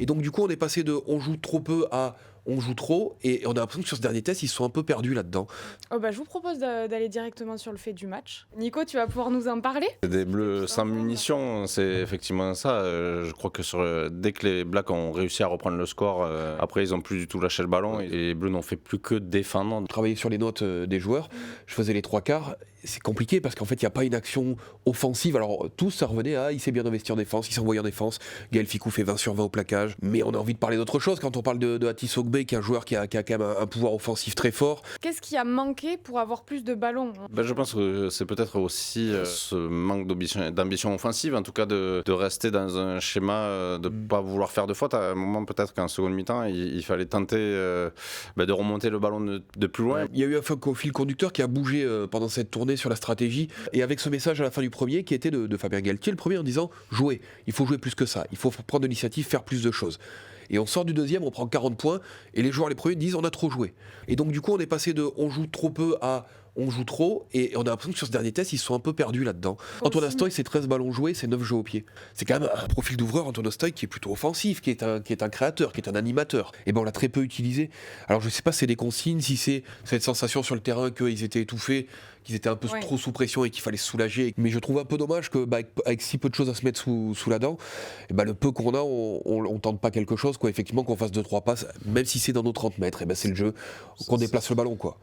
Et donc du coup on est passé de on joue trop peu à on joue trop, et on a l'impression que sur ce dernier test ils se sont un peu perdus là-dedans. Oh bah, je vous propose d'aller directement sur le fait du match. Nico, tu vas pouvoir nous en parler? Des Bleus sans munitions, c'est effectivement ça. Je crois que dès que les Blacks ont réussi à reprendre le score, après ils ont plus du tout lâché le ballon et les Bleus n'ont fait plus que défendre. Travailler sur les notes des joueurs, je faisais les trois quarts. C'est compliqué parce qu'en fait, il n'y a pas une action offensive. Alors, tous, ça revenait à il s'est bien investi en défense, il s'est envoyé en défense. Gaël Fickou fait 20 sur 20 au plaquage. Mais on a envie de parler d'autre chose quand on parle de Atis Ogbe, qui est un joueur qui a quand même un pouvoir offensif très fort. Qu'est-ce qui a manqué pour avoir plus de ballons? Je pense que c'est peut-être aussi ce manque d'ambition offensive, en tout cas de rester dans un schéma, de ne pas vouloir faire de faute. À un moment, peut-être qu'en seconde mi-temps, il fallait tenter de remonter le ballon de plus loin. Il y a eu un fil conducteur qui a bougé pendant cette tournée sur la stratégie, et avec ce message à la fin du premier qui était de Fabien Galtier, le premier, en disant jouez, il faut jouer plus que ça, il faut prendre de l'initiative, faire plus de choses. Et on sort du deuxième, on prend 40 points, et les joueurs les premiers disent on a trop joué. Et donc du coup on est passé de on joue trop peu à on joue trop, et on a l'impression que sur ce dernier test ils se sont un peu perdus là-dedans. Antoine Astoy, c'est 13 ballons joués, c'est 9 jeux au pied. C'est quand même un profil d'ouvreur, Antoine Astoy, qui est plutôt offensif, qui est un créateur, qui est un animateur. Et ben on l'a très peu utilisé. Alors je sais pas si c'est des consignes, si c'est cette sensation sur le terrain qu'ils étaient étouffés, qu'ils étaient un peu trop sous pression et qu'il fallait se soulager. Mais je trouve un peu dommage que avec si peu de choses à se mettre sous la dent, et le peu qu'on a, on tente pas quelque chose, quoi. Effectivement, qu'on fasse 2-3 passes, même si c'est dans nos 30 mètres, et c'est le jeu, qu'on déplace le ballon, quoi.